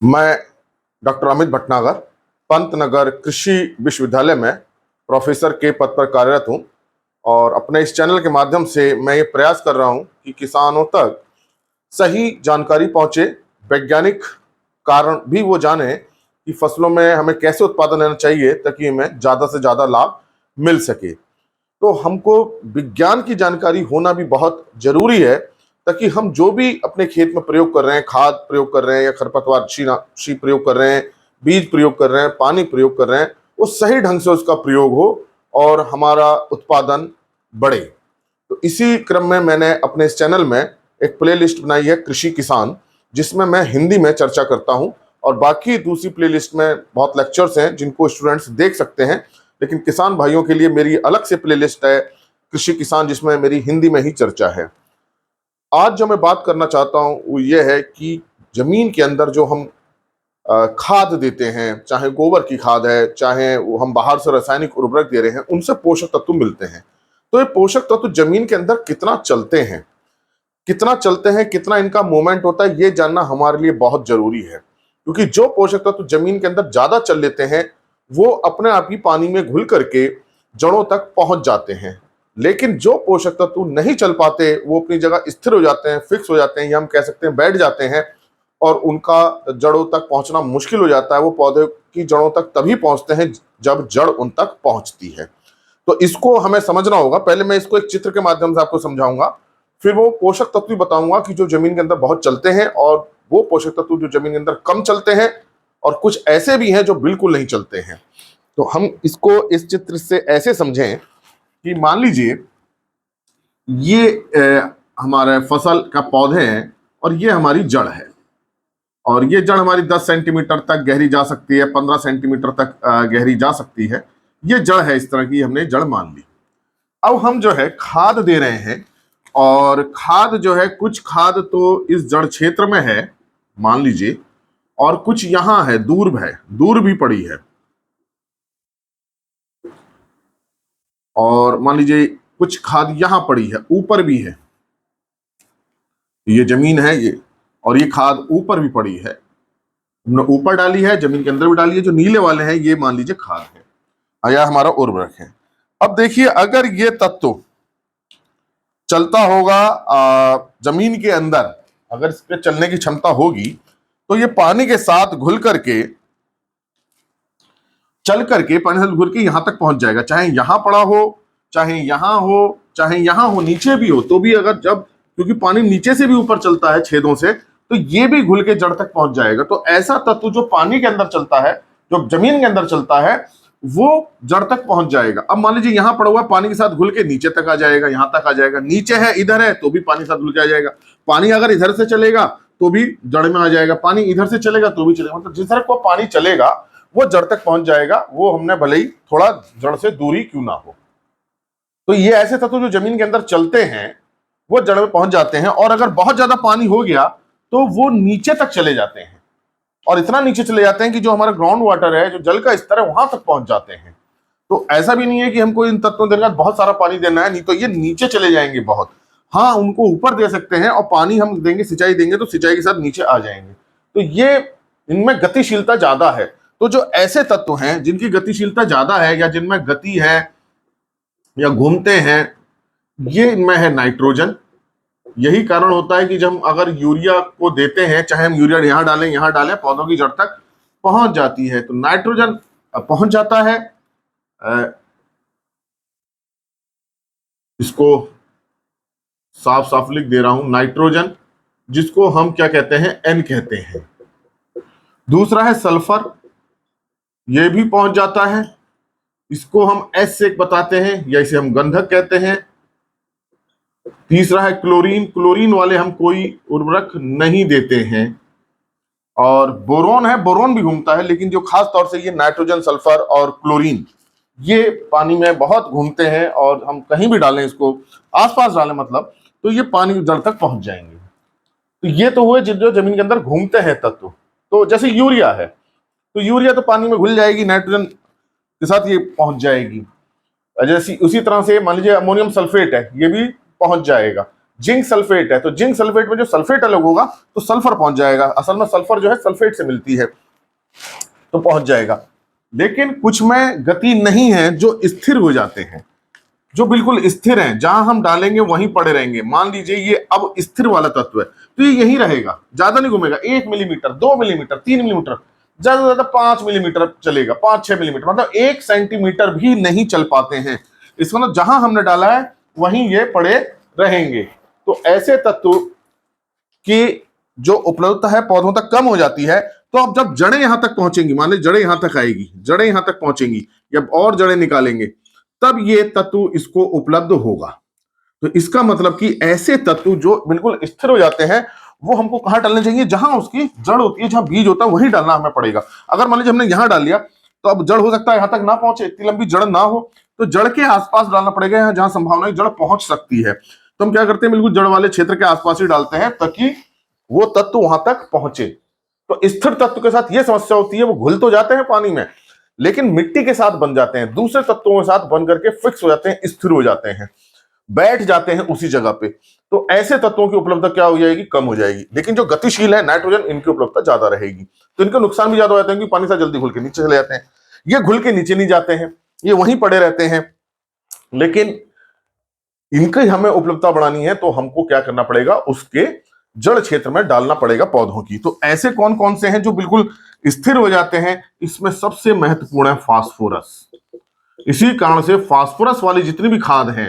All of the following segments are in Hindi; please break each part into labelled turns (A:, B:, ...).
A: मैं डॉक्टर अमित भटनागर पंतनगर कृषि विश्वविद्यालय में प्रोफेसर के पद पर कार्यरत हूं और अपने इस चैनल के माध्यम से मैं ये प्रयास कर रहा हूं कि किसानों तक सही जानकारी पहुंचे, वैज्ञानिक कारण भी वो जाने कि फसलों में हमें कैसे उत्पादन लेना चाहिए ताकि हमें ज़्यादा से ज़्यादा लाभ मिल सके। तो हमको विज्ञान की जानकारी होना भी बहुत जरूरी है ताकि हम जो भी अपने खेत में प्रयोग कर रहे हैं, खाद प्रयोग कर रहे हैं या खरपतवारनाशी प्रयोग कर रहे हैं, बीज प्रयोग कर रहे हैं, पानी प्रयोग कर रहे हैं, वो सही ढंग से उसका प्रयोग हो और हमारा उत्पादन बढ़े। तो इसी क्रम में मैंने अपने इस चैनल में एक प्ले लिस्ट बनाई है कृषि किसान, जिसमें मैं हिंदी में चर्चा करता हूं और बाकी दूसरी प्ले लिस्ट में बहुत लेक्चर्स हैं जिनको स्टूडेंट्स देख सकते हैं, लेकिन किसान भाइयों के लिए मेरी अलग से प्ले लिस्ट है कृषि किसान, जिसमें मेरी हिंदी में ही चर्चा है। आज जो मैं बात करना चाहता हूं वो ये है कि जमीन के अंदर जो हम खाद देते हैं, चाहे गोबर की खाद है, चाहे वो हम बाहर से रासायनिक उर्वरक दे रहे हैं, उनसे पोषक तत्व मिलते हैं। तो ये पोषक तत्व जमीन के अंदर कितना चलते हैं, कितना इनका मूवमेंट होता है, ये जानना हमारे लिए बहुत जरूरी है। क्योंकि जो पोषक तत्व जमीन के अंदर ज्यादा चल लेते हैं वो अपने आप ही पानी में घुल करके जड़ों तक पहुंच जाते हैं, लेकिन जो पोषक तत्व नहीं चल पाते वो अपनी जगह स्थिर हो जाते हैं, फिक्स हो जाते हैं, या हम कह सकते हैं बैठ जाते हैं और उनका जड़ों तक पहुंचना मुश्किल हो जाता है। वो पौधे की जड़ों तक तभी पहुंचते हैं जब जड़ उन तक पहुंचती है। तो इसको हमें समझना होगा। पहले मैं इसको एक चित्र के माध्यम से आपको समझाऊंगा, फिर वो पोषक तत्व भी बताऊंगा कि जो जमीन के अंदर बहुत चलते हैं और वो पोषक तत्व जो जमीन के अंदर कम चलते हैं, और कुछ ऐसे भी हैं जो बिल्कुल नहीं चलते हैं। तो हम इसको इस चित्र से ऐसे समझें कि मान लीजिए ये हमारे फसल का पौधे हैं और ये हमारी जड़ है, और ये जड़ हमारी 10 सेंटीमीटर तक गहरी जा सकती है, 15 सेंटीमीटर तक गहरी जा सकती है। ये जड़ है, इस तरह की हमने जड़ मान ली। अब हम जो है खाद दे रहे हैं, और खाद जो है कुछ खाद तो इस जड़ क्षेत्र में है मान लीजिए, और कुछ यहां है, दूर भी पड़ी है, और मान लीजिए कुछ खाद यहां पड़ी है, ऊपर भी है। ये जमीन है ये, और ये खाद ऊपर भी पड़ी है, हमने ऊपर डाली है, जमीन के अंदर भी डाली है। जो नीले वाले हैं ये मान लीजिए खाद है या हमारा उर्वरक है। अब देखिए, अगर ये तत्व चलता होगा जमीन के अंदर, अगर इस पे चलने की क्षमता होगी, तो ये पानी के साथ घुल करके चल करके पानी से घुल के यहां तक पहुंच जाएगा। चाहे यहां पड़ा हो, चाहे यहां हो, चाहे यहां हो, नीचे भी हो, तो भी अगर क्योंकि पानी नीचे से भी ऊपर चलता है छेदों से, तो ये भी घुल के जड़ तक पहुंच जाएगा। तो ऐसा तत्व जो पानी के अंदर चलता है, जो जमीन के अंदर चलता है, वो जड़ तक पहुंच जाएगा। अब मान लीजिए यहां पड़ा हुआ पानी के साथ घुल के नीचे तक आ जाएगा, यहां तक आ जाएगा। नीचे है, इधर है, तो भी पानी के साथ घुल के आ जाएगा। पानी अगर इधर से चलेगा तो भी जड़ में आ जाएगा, पानी इधर से चलेगा तो भी चलेगा। मतलब जिस तरह को पानी चलेगा वो जड़ तक पहुंच जाएगा, वो हमने भले ही थोड़ा जड़ से दूरी क्यों ना हो। तो ये ऐसे तत्व जो जमीन के अंदर चलते हैं वो जड़ में पहुंच जाते हैं, और अगर बहुत ज्यादा पानी हो गया तो वो नीचे तक चले जाते हैं, और इतना नीचे चले जाते हैं कि जो हमारा ग्राउंड वाटर है, जो जल का स्तर है, वहां तक पहुंच जाते हैं। तो ऐसा भी नहीं है कि हमको इन तत्वों देने का बहुत सारा पानी देना है, नहीं तो ये नीचे चले जाएंगे बहुत। हाँ, उनको ऊपर दे सकते हैं, और पानी हम देंगे, सिंचाई देंगे तो सिंचाई के साथ नीचे आ जाएंगे। तो ये इनमें गतिशीलता ज्यादा है। तो जो ऐसे तत्व हैं जिनकी गतिशीलता ज्यादा है, या जिनमें गति है, या घूमते हैं, ये इनमें है नाइट्रोजन। यही कारण होता है कि जब हम अगर यूरिया को देते हैं, चाहे हम यूरिया यहां डालें, पौधों की जड़ तक पहुंच जाती है। तो नाइट्रोजन पहुंच जाता है। इसको साफ साफ लिख दे रहा हूं, नाइट्रोजन, जिसको हम क्या कहते हैं, एन कहते हैं। दूसरा है सल्फर, ये भी पहुंच जाता है, इसको हम एस से बताते हैं, या इसे हम गंधक कहते हैं। तीसरा है क्लोरीन, क्लोरीन वाले हम कोई उर्वरक नहीं देते हैं। और बोरोन है, बोरोन भी घूमता है, लेकिन जो खास तौर से ये नाइट्रोजन, सल्फर और क्लोरीन, ये पानी में बहुत घूमते हैं, और हम कहीं भी डालें, इसको आसपास डालें मतलब, तो ये पानी जड़ तक पहुंच जाएंगे। तो ये तो हुए जो जमीन के अंदर घूमते हैं तत्व। तो जैसे यूरिया है, तो यूरिया तो पानी में घुल जाएगी, नाइट्रोजन के साथ ये पहुंच जाएगी। जैसे उसी तरह से मान लीजिए अमोनियम सल्फेट है, ये भी पहुंच जाएगा। जिंक सल्फेट है, तो जिंक सल्फेट में जो सल्फेट अलग होगा तो सल्फर पहुंच जाएगा। असल में सल्फर जो है सल्फेट से मिलती है, तो पहुंच जाएगा। लेकिन कुछ में गति नहीं है जो स्थिर हो जाते हैं, जो बिल्कुल स्थिर हैं, जहां हम डालेंगे वहीं पड़े रहेंगे। मान लीजिए ये अब स्थिर वाला तत्व है, तो ये यहीं रहेगा, ज्यादा नहीं घूमेगा। 1 मिलीमीटर, 2 मिलीमीटर, 3 मिलीमीटर, ज्यादा से ज्यादा 5 मिलीमीटर चलेगा, 5-6 मिलीमीटर, मतलब 1 सेंटीमीटर भी नहीं चल पाते हैं। इसको ना जहां हमने डाला है वहीं ये पड़े रहेंगे। तो ऐसे तत्व की जो उपलब्धता है पौधों तक कम हो जाती है। तो अब जब जड़ें यहां तक पहुंचेंगी, मान लीजिए जड़ें यहां तक आएगी, जड़ें यहां तक पहुंचेंगी, जब और जड़ें निकालेंगे तब ये तत्व इसको उपलब्ध होगा। तो इसका मतलब कि ऐसे तत्व जो बिल्कुल स्थिर हो जाते हैं वो हमको कहां डालने चाहिए, जहां उसकी जड़ होती है, जहां बीज होता है वहीं डालना हमें पड़ेगा। अगर मान लीजिए हमने यहां डाल लिया तो अब जड़ हो सकता है यहां तक ना पहुंचे, इतनी लंबी जड़ ना हो, तो जड़ के आसपास डालना पड़ेगा, जहां संभावना है जड़ पहुंच सकती है। तो हम क्या करते हैं, बिल्कुल जड़ वाले क्षेत्र के आसपास ही डालते हैं ताकि वो तत्व वहां तक पहुंचे। तो स्थिर तत्व के साथ यह समस्या होती है, वो घुल तो जाते हैं पानी में लेकिन मिट्टी के साथ बन जाते हैं, दूसरे तत्वों के साथ बन करके फिक्स हो जाते हैं, स्थिर हो जाते हैं, बैठ जाते हैं उसी जगह पे। तो ऐसे तत्वों की उपलब्धता क्या हो जाएगी, कम हो जाएगी। लेकिन जो गतिशील है नाइट्रोजन, इनकी उपलब्धता ज्यादा रहेगी। तो इनके नुकसान भी ज्यादा हो जाते हैं कि पानी से जल्दी घुल के नीचे चले जाते हैं। ये घुल के नीचे नहीं जाते हैं, ये वहीं पड़े रहते हैं। लेकिन इनकी हमें उपलब्धता बढ़ानी है तो हमको क्या करना पड़ेगा, उसके जड़ क्षेत्र में डालना पड़ेगा पौधों की। तो ऐसे कौन कौन से हैं जो बिल्कुल स्थिर हो जाते हैं, इसमें सबसे महत्वपूर्ण है फास्फोरस। इसी कारण से फास्फोरस वाली जितनी भी खाद हैं,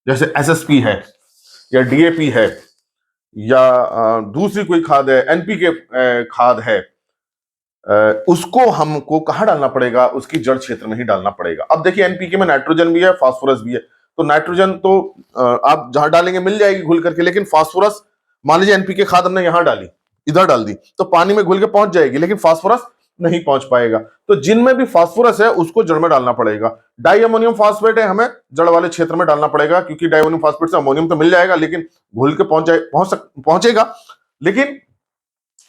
A: जैसे एसएसपी है या डीएपी है या दूसरी कोई खाद है, एनपीके खाद है, उसको हमको कहां डालना पड़ेगा, उसकी जड़ क्षेत्र में ही डालना पड़ेगा। अब देखिए एनपीके में नाइट्रोजन भी है, फास्फोरस भी है। तो नाइट्रोजन तो आप जहां डालेंगे मिल जाएगी घुल करके, लेकिन फास्फोरस मान लीजिए एनपीके खाद हमने यहां डाली, इधर डाल दी, तो पानी में घुल के पहुंच जाएगी, लेकिन फास्फोरस नहीं पहुंच पाएगा। तो जिनमें भी फास्फोरस है उसको जड़ में डालना पड़ेगा। डाई अमोनियम फास्फेट है, हमें जड़ वाले क्षेत्र में डालना पड़ेगा, क्योंकि डाई अमोनियम फास्फेट से अमोनियम तो मिल जाएगा लेकिन घुल के पहुंचेगा, लेकिन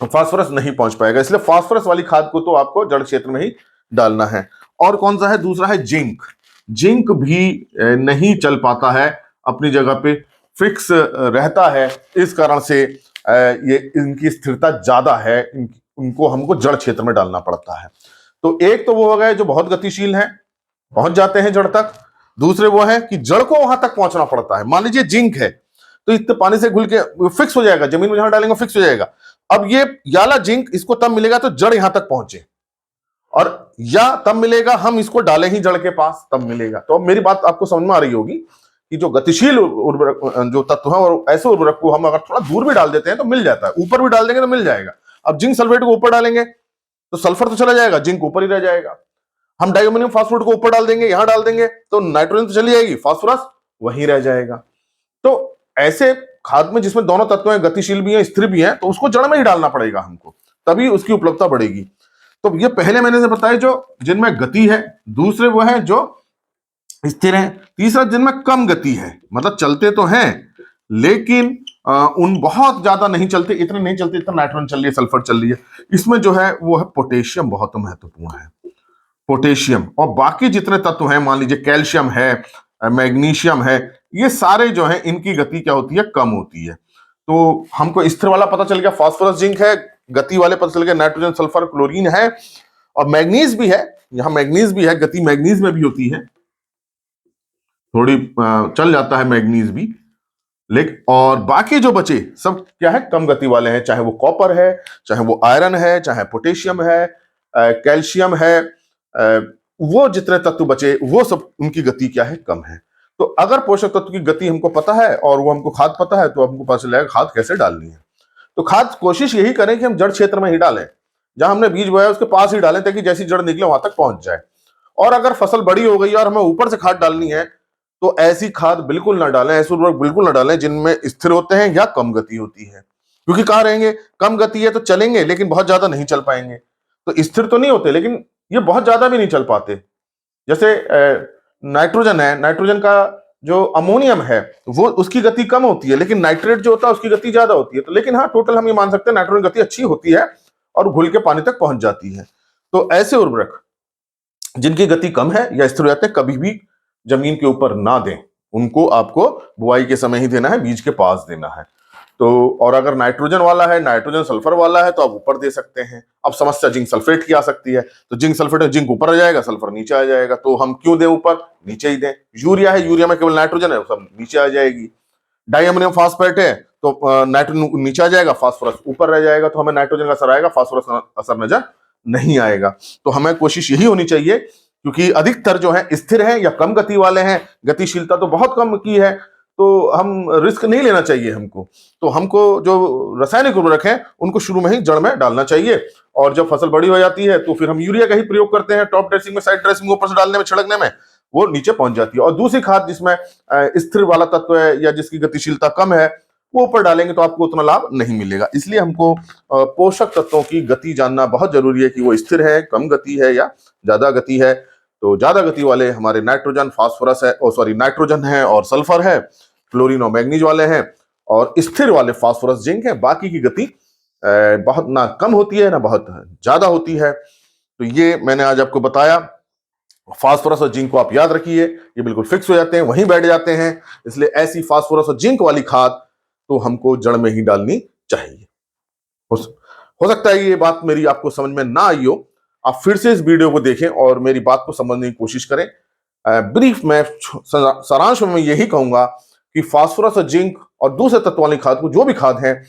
A: फास्फोरस नहीं पहुंच पाएगा। इसलिए फास्फोरस वाली खाद को तो आपको जड़ क्षेत्र में ही डालना है। और कौन सा है, दूसरा है जिंक। जिंक भी नहीं चल पाता है, अपनी जगह पे फिक्स रहता है, इस कारण से ये इनकी स्थिरता ज्यादा है, उनको हमको जड़ क्षेत्र में डालना पड़ता है। तो एक तो वो हो गए जो बहुत गतिशील हैं, पहुंच जाते हैं जड़ तक। दूसरे वो है कि जड़ को वहां तक पहुंचना पड़ता है। मान लीजिए जिंक है तो इतने पानी से घुल के फिक्स हो जाएगा, जमीन में जहां डालेंगे फिक्स हो जाएगा। अब ये याला जिंक इसको तब मिलेगा तो जड़ यहां तक पहुंचे, और या तब मिलेगा हम इसको डालें ही जड़ के पास, तब मिलेगा। तो अब मेरी बात आपको समझ में आ रही होगी कि जो गतिशील उर्वरक जो तत्व है, और ऐसे उर्वरक को हम अगर थोड़ा दूर भी डाल देते हैं तो मिल जाता है, ऊपर भी डाल देंगे तो मिल जाएगा। अब जिंक सल्फेट को ऊपर डालेंगे तो सल्फर तो चला जाएगा, जिंक ऊपर ही रह जाएगा। हम डाइअमोनियम फास्फेट को ऊपर डाल देंगे, यहां डाल देंगे तो नाइट्रोजन तो चली जाएगी, फास्फोरस वहीं रह जाएगा। तो ऐसे खाद में जिसमें दोनों तत्व हैं, गतिशील भी हैं स्थिर भी हैं, तो उसको जड़ में ही डालना पड़ेगा हमको, तभी उसकी उपलब्धता बढ़ेगी। तो ये पहले मैंने से बताया जो जिनमें गति है, दूसरे वो है जो स्थिर है, तीसरा जिनमें कम गति है, मतलब चलते तो हैं लेकिन उन बहुत ज्यादा नहीं चलते, इतने नहीं चलते इतना नाइट्रोजन चल रही है, सल्फर चल रही है। इसमें जो है वो है पोटेशियम, बहुत महत्वपूर्ण है पोटेशियम। और बाकी जितने तत्व हैं, मान लीजिए कैल्शियम है, मैग्नीशियम है, ये सारे जो हैं इनकी गति क्या होती है, कम होती है। तो हमको स्थिर वाला पता चल गया फास्फोरस जिंक है, गति वाले पता चल गया नाइट्रोजन सल्फर क्लोरीन है, और मैग्नीज भी है, यहां मैग्नीज भी है, गति मैग्नीज में भी होती है, थोड़ी चल जाता है मैग्नीज भी। लेकिन और बाकी जो बचे सब क्या है, कम गति वाले हैं, चाहे वो कॉपर है, चाहे वो आयरन है, चाहे पोटेशियम है, कैल्शियम है, वो जितने तत्व बचे वो सब उनकी गति क्या है, कम है। तो अगर पोषक तत्व की गति हमको पता है और वो हमको खाद पता है तो हमको पता चल जाएगा खाद कैसे डालनी है। तो खाद कोशिश यही करें कि हम जड़ क्षेत्र में ही डालें, जहां हमने बीज बोया उसके पास ही डालें, ताकि जैसी जड़ निकले वहां तक पहुंच जाए। और अगर फसल बड़ी हो गई और हमें ऊपर से खाद डालनी है तो ऐसी खाद बिल्कुल ना डालें, ऐसे उर्वरक बिल्कुल ना डालें जिनमें स्थिर होते हैं या कम गति होती है। क्योंकि कहां रहेंगे, कम गति है तो चलेंगे लेकिन बहुत ज्यादा नहीं चल पाएंगे, तो स्थिर तो नहीं होते लेकिन ये बहुत ज्यादा भी नहीं चल पाते। जैसे नाइट्रोजन है, नाइट्रोजन का जो अमोनियम है वो उसकी गति कम होती है, लेकिन नाइट्रेट जो होता है उसकी गति ज्यादा होती है। तो लेकिन हाँ, टोटल हम ये मान सकते हैं नाइट्रोजन गति अच्छी होती है और घुल के पानी तक पहुंच जाती है। तो ऐसे उर्वरक जिनकी गति कम है या स्थिर हो जाते हैं, कभी भी जमीन के ऊपर ना दें, उनको आपको बुआई के समय ही देना है, बीज के पास देना है। तो और अगर नाइट्रोजन वाला है, नाइट्रोजन सल्फर वाला है, तो आप ऊपर दे सकते हैं। अब समस्या जिंक सल्फेट की आ सकती है, तो जिंक सल्फेट में जिंक ऊपर आ जाएगा, सल्फर नीचे आ जाएगा, तो हम क्यों दें ऊपर, नीचे ही दें। यूरिया है, यूरिया में केवल नाइट्रोजन है, सब नीचे आ जाएगी। डाइअमोनियम फॉस्फेट है, तो नाइट्रोजन नीचे आ जाएगा, फास्फोरस ऊपर रह जाएगा, तो हमें नाइट्रोजन का असर आएगा, फास्फोरस का असर नजर नहीं आएगा। तो हमें कोशिश यही होनी चाहिए, क्योंकि अधिकतर जो है स्थिर है या कम गति वाले हैं, गतिशीलता तो बहुत कम की है, तो हम रिस्क नहीं लेना चाहिए हमको। तो हमको जो रासायनिक उर्वरक है उनको शुरू में ही जड़ में डालना चाहिए, और जब फसल बड़ी हो जाती है तो फिर हम यूरिया का ही प्रयोग करते हैं, टॉप ड्रेसिंग में, साइड ड्रेसिंग में, ऊपर से डालने में, छिड़कने में, वो नीचे पहुंच जाती है। और दूसरी खाद जिसमें स्थिर वाला तत्व है या जिसकी गतिशीलता कम है, वो ऊपर डालेंगे तो आपको उतना लाभ नहीं मिलेगा। इसलिए हमको पोषक तत्वों की गति जानना बहुत जरूरी है, कि वो स्थिर है, कम गति है या ज्यादा गति है। तो ज्यादा गति वाले हमारे नाइट्रोजन, फास्फोरस है, नाइट्रोजन है और सल्फर है, क्लोरीन और मैग्नीज वाले हैं, और स्थिर वाले फास्फोरस, जिंक है। बाकी की गति बहुत ना कम होती है ना बहुत ज्यादा होती है। तो ये मैंने आज आपको बताया। फास्फोरस और जिंक को आप याद रखिए, ये बिल्कुल फिक्स हो जाते हैं, वहीं बैठ जाते हैं। इसलिए ऐसी फास्फोरस और जिंक वाली खाद तो हमको जड़ में ही डालनी चाहिए। हो सकता है ये बात मेरी आपको समझ में ना आई हो, आप फिर से इस वीडियो को देखें और मेरी बात को समझने की कोशिश करें। ब्रीफ में, सारांश में मैं यही कहूंगा कि फास्फोरस और जिंक और दूसरे तत्व वाली खाद को, जो भी खाद है,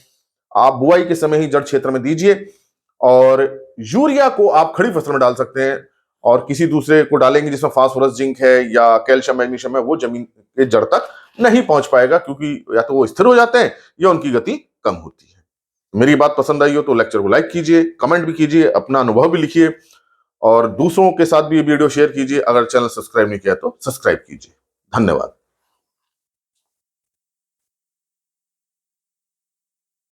A: आप बुआई के समय ही जड़ क्षेत्र में दीजिए। और यूरिया को आप खड़ी फसल में डाल सकते हैं, और किसी दूसरे को डालेंगे जिसमें फास्फोरस, जिंक है या कैल्शियम, मैग्नीशियम है, वो जमीन के जड़ तक नहीं पहुंच पाएगा, क्योंकि या तो वो स्थिर हो जाते हैं या उनकी गति कम होती है। मेरी बात पसंद आई हो तो लेक्चर को लाइक कीजिए, कमेंट भी कीजिए, अपना अनुभव भी लिखिए, और दूसरों के साथ भी ये वीडियो शेयर कीजिए। अगर चैनल सब्सक्राइब नहीं किया तो सब्सक्राइब कीजिए। धन्यवाद।